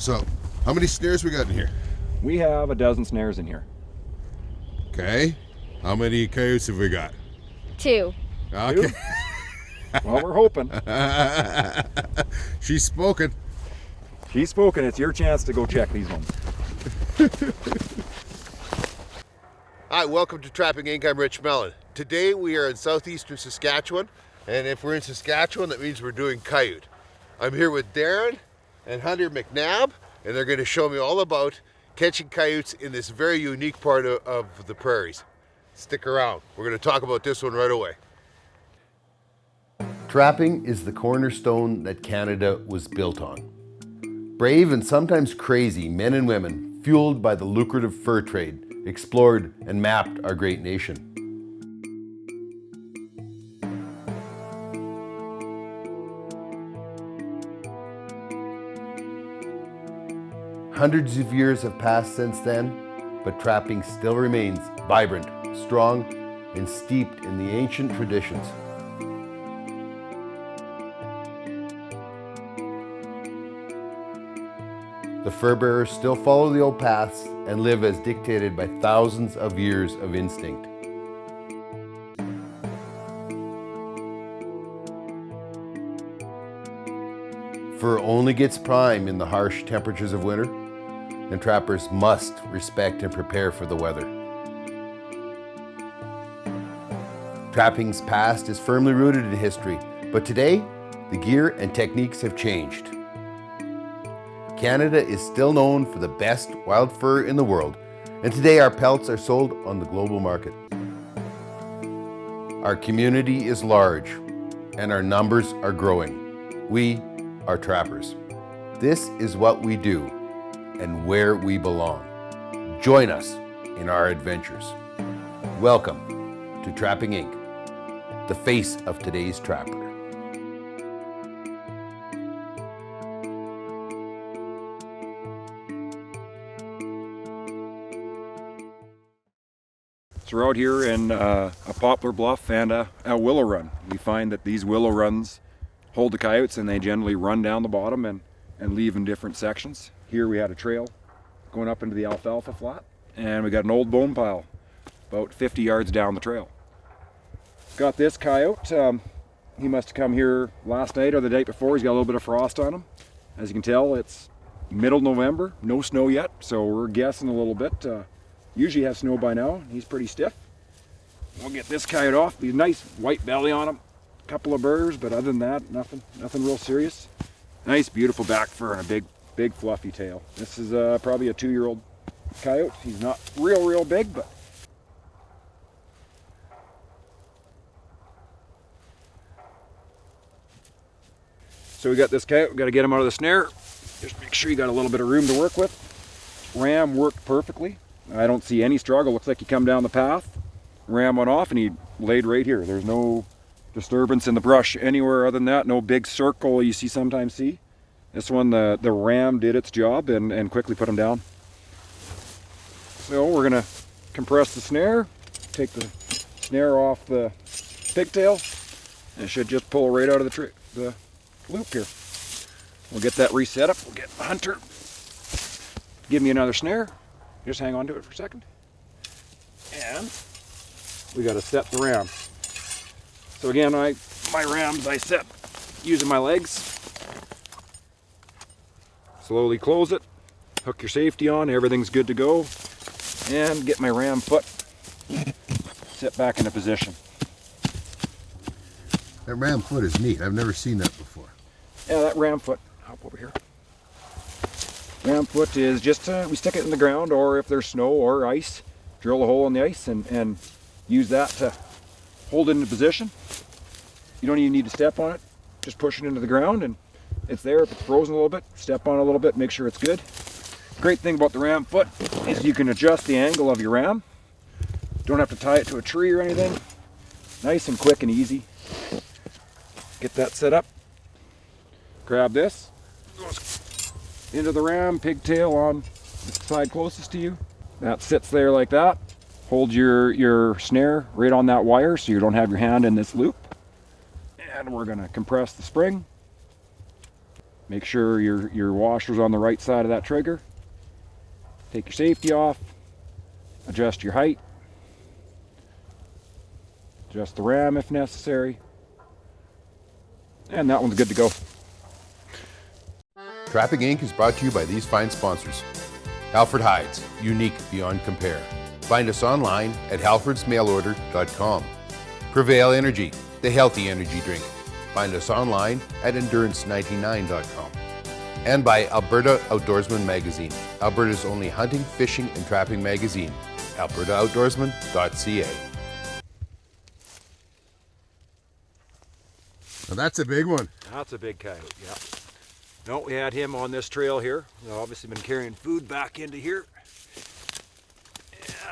So, how many snares we got in here? We have a dozen snares in here. Okay. How many coyotes have we got? 2. Okay. Well, we're hoping. She's spoken. She's spoken. It's your chance to go check these ones. Hi, welcome to Trapping Inc. I'm Rich Mellon. Today we are in southeastern Saskatchewan, and if we're in Saskatchewan, that means we're doing coyote. I'm here with Darren and Hunter McNabb, and they're going to show me all about catching coyotes in this very unique part of the prairies. Stick around. We're going to talk about this one right away. Trapping is the cornerstone that Canada was built on. Brave and sometimes crazy men and women, fueled by the lucrative fur trade, explored and mapped our great nation. Hundreds of years have passed since then, but trapping still remains vibrant, strong, and steeped in the ancient traditions. The fur bearers still follow the old paths and live as dictated by thousands of years of instinct. Fur only gets prime in the harsh temperatures of winter, and trappers must respect and prepare for the weather. Trapping's past is firmly rooted in history, but today, the gear and techniques have changed. Canada is still known for the best wild fur in the world, and today our pelts are sold on the global market. Our community is large, and our numbers are growing. We are trappers. This is what we do, and where we belong. Join us in our adventures. Welcome to Trapping Inc., the face of today's trapper. So we're out here in a poplar bluff and a willow run. We find that these willow runs hold the coyotes, and they generally run down the bottom and leave in different sections. Here we had a trail going up into the alfalfa flat, and we got an old bone pile about 50 yards down the trail. Got this coyote. He must have come here last night or the night before. He's got a little bit of frost on him. As you can tell, it's middle November, no snow yet, so we're guessing a little bit. Usually has snow by now. He's pretty stiff. We'll get this coyote off. Be a nice white belly on him. A couple of burrs, but other than that, nothing real serious. Nice, beautiful back fur and a big fluffy tail. This is probably a 2-year-old coyote. He's not real big, but so we got this coyote. We got to get him out of the snare. Just make sure you got a little bit of room to work with. Ram worked perfectly. I don't see any struggle. Looks like he come down the path, ram went off, and he laid right here. There's no disturbance in the brush anywhere other than that. No big circle you sometimes see. This one, the ram did its job and quickly put him down. So we're gonna compress the snare, take the snare off the pigtail, and it should just pull right out of the loop here. We'll get that reset up. We'll get Hunter. Give me another snare. Just hang on to it for a second. And we got to set the ram. So again, my rams I set using my legs. Slowly close it, hook your safety on, everything's good to go, and get my ram foot set back into position. That ram foot is neat. I've never seen that before. Yeah, that ram foot, hop over here. Ram foot is just, we stick it in the ground, or if there's snow or ice, drill a hole in the ice and use that to hold it into position. You don't even need to step on it, just push it into the ground and it's there. If it's frozen a little bit, step on it a little bit, make sure it's good. Great thing about the ram foot is you can adjust the angle of your ram. Don't have to tie it to a tree or anything. Nice and quick and easy. Get that set up. Grab this. Goes into the ram, pigtail on the side closest to you. That sits there like that. Hold your snare right on that wire so you don't have your hand in this loop. And we're gonna compress the spring. Make sure your washer's on the right side of that trigger. Take your safety off. Adjust your height. Adjust the ram if necessary. And that one's good to go. Trapping Inc. is brought to you by these fine sponsors. Halford Hides, unique beyond compare. Find us online at halfordsmailorder.com. Prevail Energy, the healthy energy drink. Find us online at endurance99.com. And by Alberta Outdoorsman Magazine, Alberta's only hunting, fishing, and trapping magazine. albertaoutdoorsman.ca. Now that's a big one. That's a big coyote, yeah. No, we had him on this trail here. We've obviously been carrying food back into here.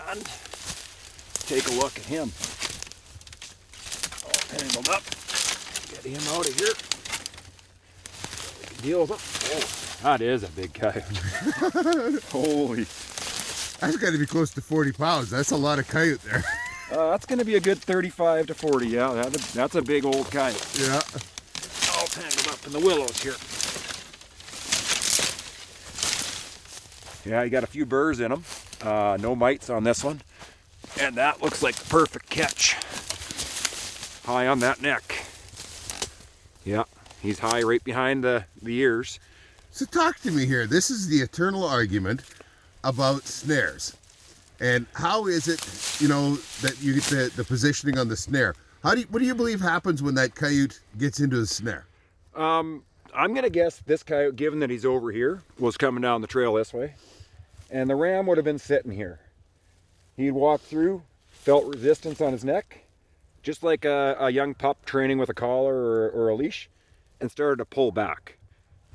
And take a look at him. All tangled up. Get him out of here. Deal with it. Oh, that is a big coyote. Holy. That's got to be close to 40 pounds. That's a lot of coyote there. That's going to be a good 35 to 40, yeah. That's a big old coyote. Yeah. All tangled up in the willows here. Yeah, you got a few burrs in them. No mites on this one. And that looks like the perfect catch. High on that neck. Yeah, he's high right behind the ears. So talk to me here. This is the eternal argument about snares. And how is it, that you get the positioning on the snare? What do you believe happens when that coyote gets into the snare? I'm gonna guess this coyote, given that he's over here, was coming down the trail this way. And the ram would have been sitting here. He'd walk through, felt resistance on his neck, just like a young pup training with a collar or a leash, and started to pull back.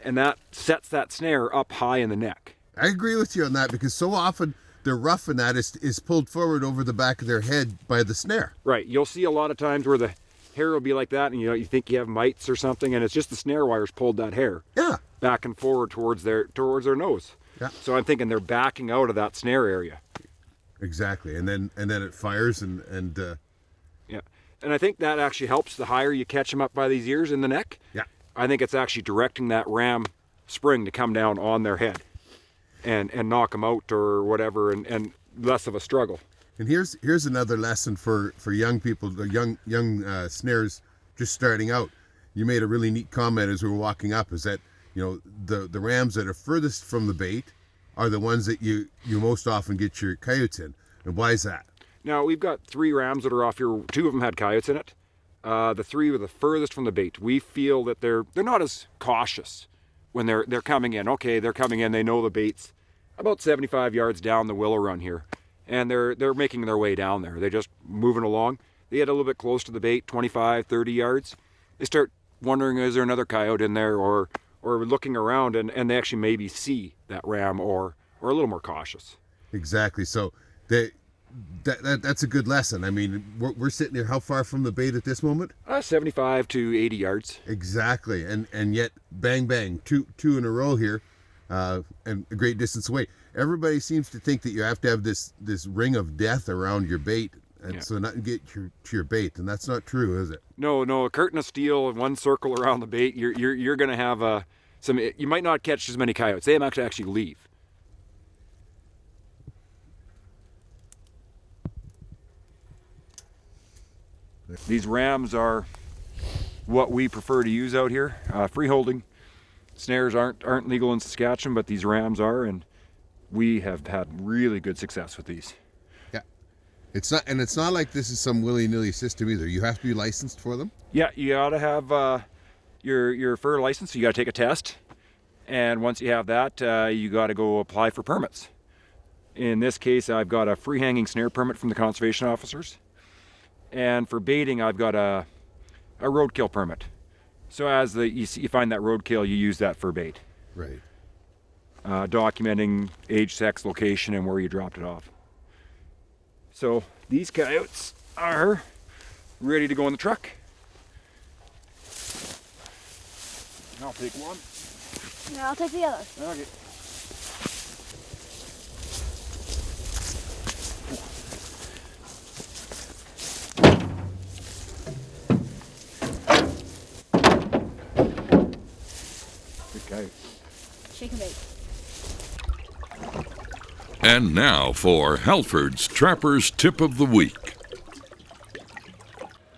And that sets that snare up high in the neck. I agree with you on that, because so often the rough in that is pulled forward over the back of their head by the snare. Right. You'll see a lot of times where the hair will be like that, and you think you have mites or something, and it's just the snare wires pulled that hair back and forward towards their nose. Yeah. So I'm thinking they're backing out of that snare area. Exactly, and then it fires and yeah, and I think that actually helps. The higher you catch them up by these ears in the neck, I think it's actually directing that ram spring to come down on their head and knock them out or whatever, and less of a struggle. And here's another lesson for young people, the young snares just starting out. You made a really neat comment as we were walking up, is that the rams that are furthest from the bait are the ones that you most often get your coyotes in. And why is that? Now, we've got 3 rams that are off here. 2 of them had coyotes in it. The 3 were the furthest from the bait. We feel that they're not as cautious when they're coming in. Okay, they're coming in, they know the bait's about 75 yards down the willow run here. And they're making their way down there. They're just moving along. They get a little bit close to the bait, 25, 30 yards. They start wondering, is there another coyote in there, or looking around, and they actually maybe see that ram or a little more cautious. Exactly. So that's a good lesson. I mean, we're sitting here how far from the bait at this moment? 75 to 80 yards. Exactly. And yet, bang, bang, two in a row here, and a great distance away. Everybody seems to think that you have to have this ring of death around your bait, and so not get to your bait, and that's not true, is it? No, a curtain of steel and one circle around the bait. You're going to have some. You might not catch as many coyotes. They might actually leave. These rams are what we prefer to use out here. Free-holding snares aren't legal in Saskatchewan, but these rams are, and we have had really good success with these. Yeah, it's not like this is some willy-nilly system either. You have to be licensed for them. Yeah, you gotta have your fur license. You gotta take a test, and once you have that, you gotta go apply for permits. In this case, I've got a free hanging snare permit from the conservation officers, and for baiting, I've got a roadkill permit. So as you find that roadkill, you use that for bait. Right. Documenting age, sex, location, and where you dropped it off. So these coyotes are ready to go in the truck. I'll take one. Yeah, I'll take the other. Okay. Good coyote. to make. And now for Halford's Trapper's Tip of the Week.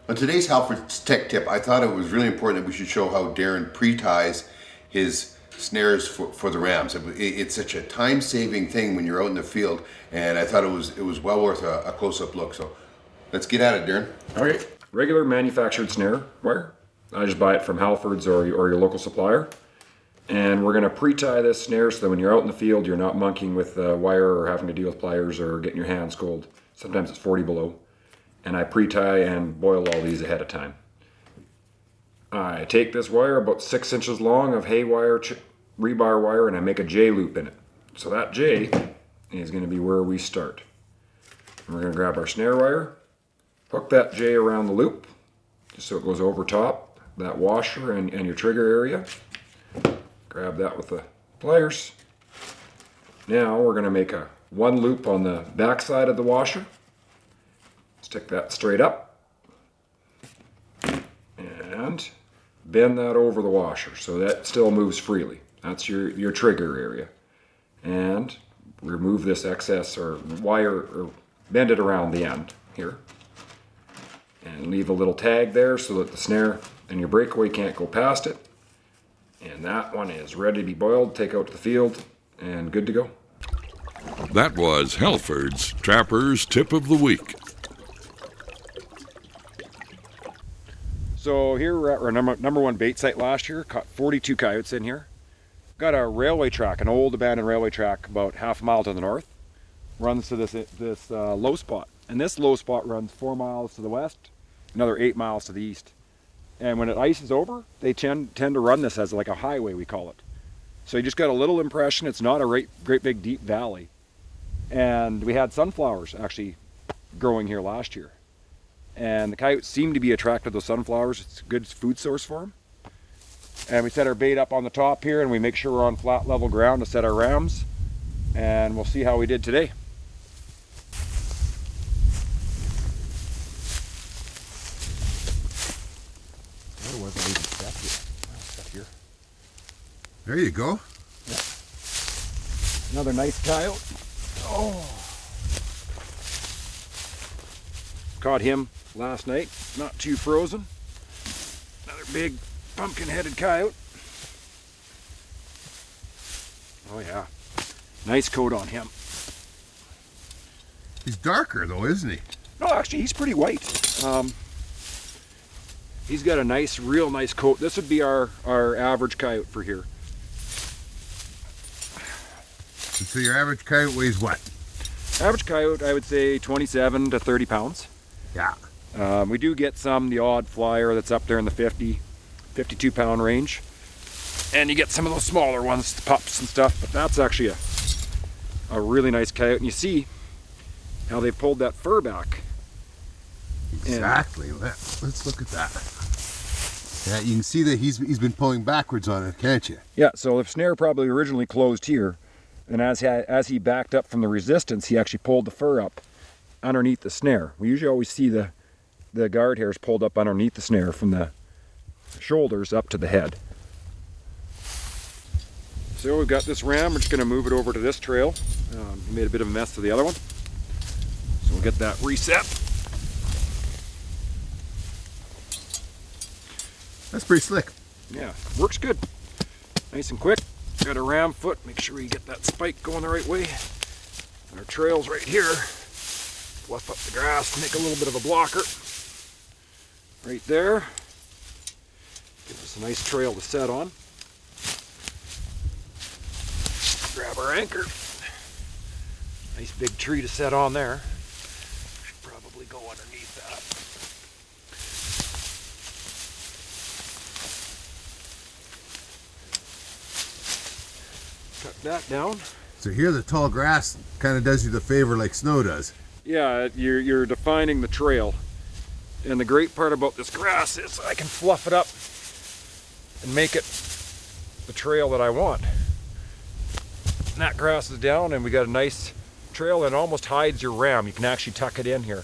On today's Halford's Tech Tip, I thought it was really important that we should show how Darren pre-ties his snares for the rams. It's such a time-saving thing when you're out in the field, and I thought it was well worth a close-up look. So let's get at it, Darren. Okay, regular manufactured snare wire. I just buy it from Halford's or your local supplier. And we're going to pre-tie this snare so that when you're out in the field, you're not monkeying with wire or having to deal with pliers or getting your hands cold. Sometimes it's 40 below. And I pre-tie and boil all these ahead of time. I take this wire about 6 inches long of hay wire, rebar wire, and I make a J loop in it. So that J is going to be where we start. And we're going to grab our snare wire, hook that J around the loop, just so it goes over top, that washer and your trigger area. Grab that with the pliers. Now we're going to make one loop on the back side of the washer. Stick that straight up. And bend that over the washer so that still moves freely. That's your trigger area. And remove this excess or wire, or bend it around the end here. And leave a little tag there so that the snare and your breakaway can't go past it. And that one is ready to be boiled, take out to the field, and good to go. That was Halford's Trapper's Tip of the Week. So here we're at our number one bait site last year. Caught 42 coyotes in here. Got a railway track, an old abandoned railway track about half a mile to the north. Runs to this low spot. And this low spot runs 4 miles to the west, another 8 miles to the east. And when it ices over, they tend to run this as like a highway, we call it. So you just got a little impression. It's not a great big deep valley. And we had sunflowers actually growing here last year. And the coyotes seem to be attracted to those sunflowers. It's a good food source for them. And we set our bait up on the top here, and we make sure we're on flat level ground to set our rams. And we'll see how we did today. There you go. Yeah. Another nice coyote. Oh. Caught him last night, not too frozen. Another big pumpkin-headed coyote. Oh yeah, nice coat on him. He's darker though, isn't he? No, actually he's pretty white. He's got a real nice coat. This would be our average coyote for here. So your average coyote weighs what? Average coyote, I would say 27 to 30 pounds. Yeah. We do get the odd flyer that's up there in the 50, 52 pound range. And you get some of those smaller ones, the pups and stuff, but that's actually a really nice coyote. And you see how they pulled that fur back. Exactly. Let's look at that. Yeah, you can see that he's been pulling backwards on it, can't you? Yeah, so the snare probably originally closed here. And as he backed up from the resistance, he actually pulled the fur up underneath the snare. We usually always see the guard hairs pulled up underneath the snare from the shoulders up to the head. So we've got this ram. We're just going to move it over to this trail. He made a bit of a mess of the other one. So we'll get that reset. That's pretty slick. Yeah, works good. Nice and quick. Got a ram foot, make sure you get that spike going the right way. And our trail's right here. Fluff up the grass, make a little bit of a blocker. Right there. Gives us a nice trail to set on. Grab our anchor. Nice big tree to set on there. Should probably go underneath that. Cut that down. So here the tall grass kind of does you the favor like snow does. Yeah, you're defining the trail. And the great part about this grass is I can fluff it up and make it the trail that I want. And that grass is down and we got a nice trail and it almost hides your ram. You can actually tuck it in here.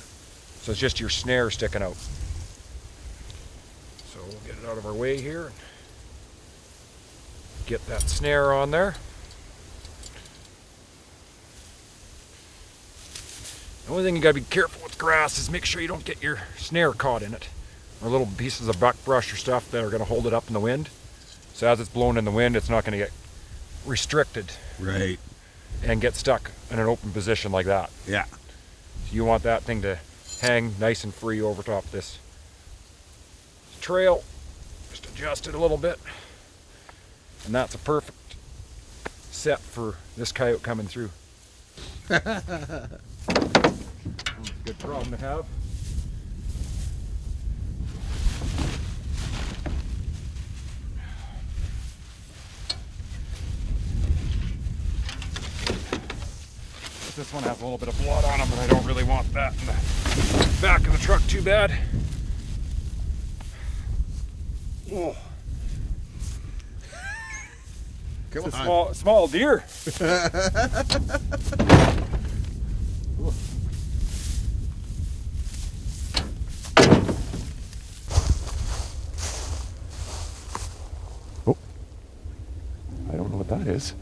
So it's just your snare sticking out. So we'll get it out of our way here. Get that snare on there. The only thing you gotta be careful with grass is make sure you don't get your snare caught in it, or little pieces of buckbrush or stuff that are gonna hold it up in the wind. So as it's blowing in the wind, it's not gonna get restricted. Right. And get stuck in an open position like that. Yeah. So you want that thing to hang nice and free over top of this trail. Just adjust it a little bit. And that's a perfect set for this coyote coming through. Good problem to have. This one has a little bit of blood on him, but I don't really want that in the back of the truck too bad. Oh. Come It's on. a small deer. Oh, I don't know what that is.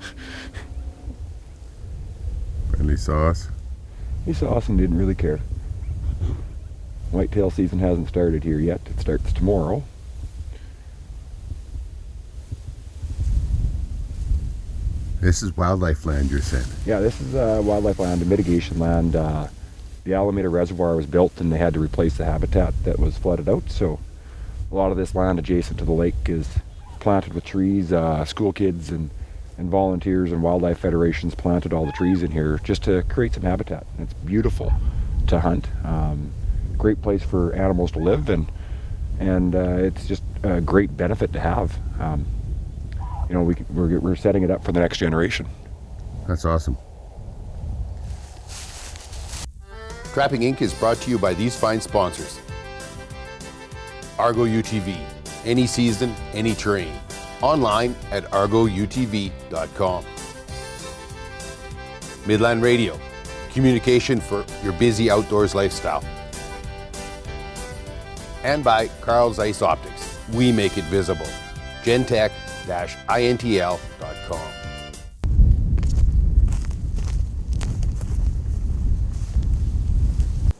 Friendly sauce. He saw us and didn't really care. Whitetail season hasn't started here yet. It starts tomorrow. This is wildlife land, you're saying? Yeah, this is wildlife land, a mitigation land. The Alameda Reservoir was built and they had to replace the habitat that was flooded out. So a lot of this land adjacent to the lake is planted with trees. School kids and volunteers and wildlife federations planted all the trees in here just to create some habitat. And it's beautiful to hunt. Great place for animals to live, and it's just a great benefit to have. You know, we're setting it up for the next generation. That's awesome. Trapping Inc. is brought to you by these fine sponsors. Argo UTV, any season, any terrain. Online at argoutv.com. Midland Radio, communication for your busy outdoors lifestyle. And by Carl's Ice Optics, we make it visible. Gentech-intl.com.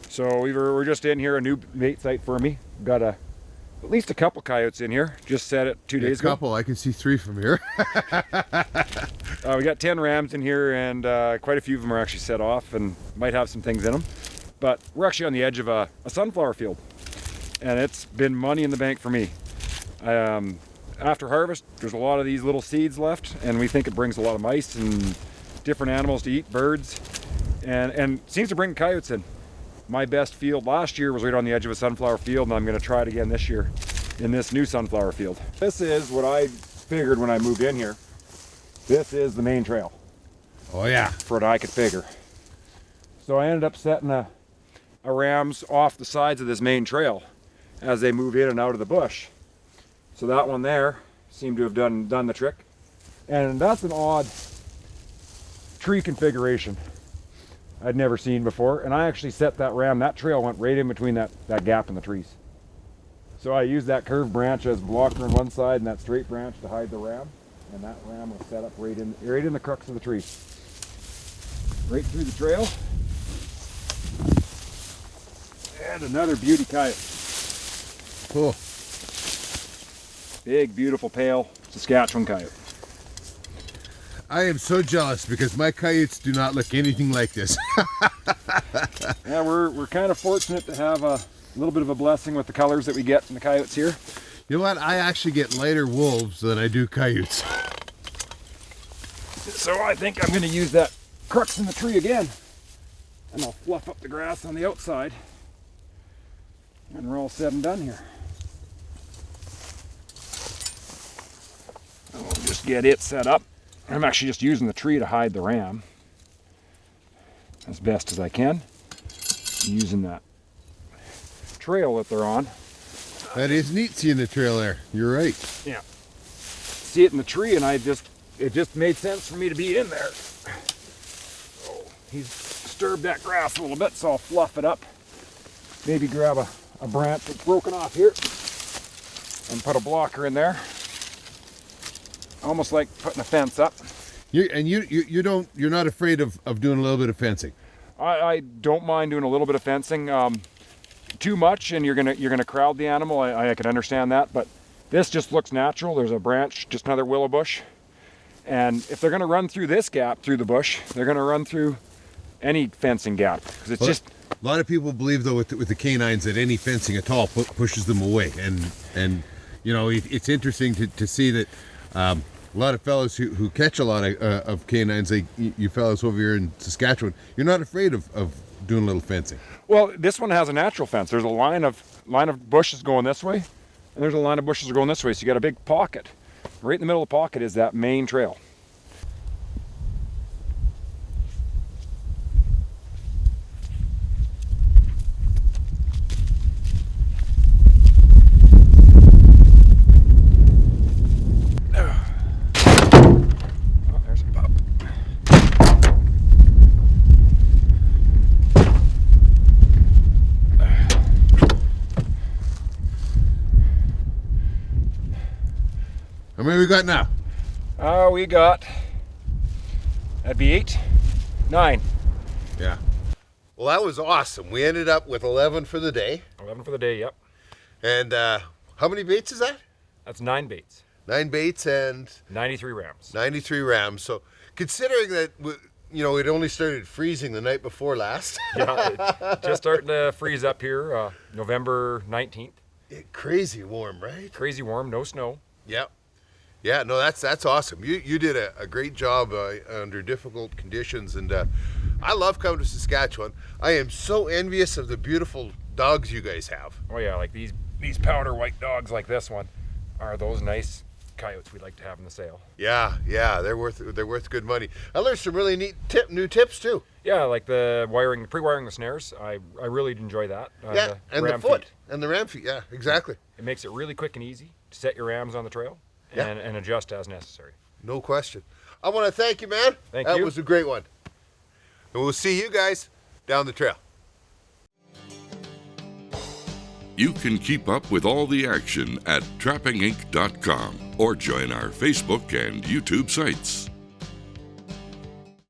So we're just in here, a new bait site for me. Got at least a couple coyotes in here. Just set it 2 days ago. A couple. I can see 3 from here. We got 10 rams in here, and quite a few of them are actually set off and might have some things in them. But we're actually on the edge of a sunflower field, and it's been money in the bank for me. After harvest, there's a lot of these little seeds left, and we think it brings a lot of mice and different animals to eat, birds, and seems to bring coyotes in. My best field last year was right on the edge of a sunflower field, and I'm going to try it again this year in this new sunflower field. This is what I figured when I moved in here. This is the main trail. Oh yeah. For what I could figure. So I ended up setting a rams off the sides of this main trail as they move in and out of the bush. So that one there seemed to have done the trick. And that's an odd tree configuration I'd never seen before. And I actually set that ram, that trail went right in between that gap in the trees. So I used that curved branch as a blocker on one side and that straight branch to hide the ram. And that ram was set up right in the crux of the tree. Right through the trail. And another beauty coyote. Cool. Big, beautiful, pale Saskatchewan coyote. I am so jealous because my coyotes do not look anything like this. Yeah, we're kind of fortunate to have a little bit of a blessing with the colors that we get in the coyotes here. You know what? I actually get lighter wolves than I do coyotes. So I think I'm going to use that crux in the tree again. And I'll fluff up the grass on the outside. And we're all said and done here. And we'll just get it set up. I'm actually just using the tree to hide the ram as best as I can. Using that trail that they're on. That is neat seeing the trail there. You're right. Yeah. See it in the tree, and it just made sense for me to be in there. So he's disturbed that grass a little bit, so I'll fluff it up. Maybe grab a branch that's broken off here and put a blocker in there. Almost like putting a fence up. You're not afraid of doing a little bit of fencing. I don't mind doing a little bit of fencing. Too much and you're gonna crowd the animal. I can understand that, but this just looks natural. There's a branch, just another willow bush. And if they're gonna run through this gap through the bush, they're gonna run through any fencing gap. Because it's just... A lot of people believe though with the canines that any fencing at all pushes them away. And you know, it's interesting to see that a lot of fellows who catch a lot of canines, like you fellows over here in Saskatchewan, you're not afraid of doing a little fencing. Well, this one has a natural fence. There's a line of bushes going this way, and there's a line of bushes going this way. So you got a big pocket. Right in the middle of the pocket is that main trail. How many we got now? We got, that'd be 8, 9. Yeah. Well, that was awesome. We ended up with 11 for the day. 11 for the day, yep. And how many baits is that? That's 9 baits. 9 baits and 93 rams. 93 rams. So considering that, you know, it only started freezing the night before last. Yeah, just starting to freeze up here, November 19th. Crazy warm, right? Crazy warm, no snow. Yep. Yeah, no, that's awesome. You did a great job under difficult conditions, and I love coming to Saskatchewan. I am so envious of the beautiful dogs you guys have. Oh yeah, like these powder white dogs like this one are those nice coyotes we'd like to have in the sale. Yeah, they're worth good money. I learned some really neat new tips too. Yeah, like the pre-wiring the snares. I really enjoy that. Yeah, and the foot and the ram feet. Yeah, exactly. It makes it really quick and easy to set your rams on the trail. Yeah. And adjust as necessary. No question. I want to thank you, man. Thank you. That was a great one. And we'll see you guys down the trail. You can keep up with all the action at trappinginc.com or join our Facebook and YouTube sites.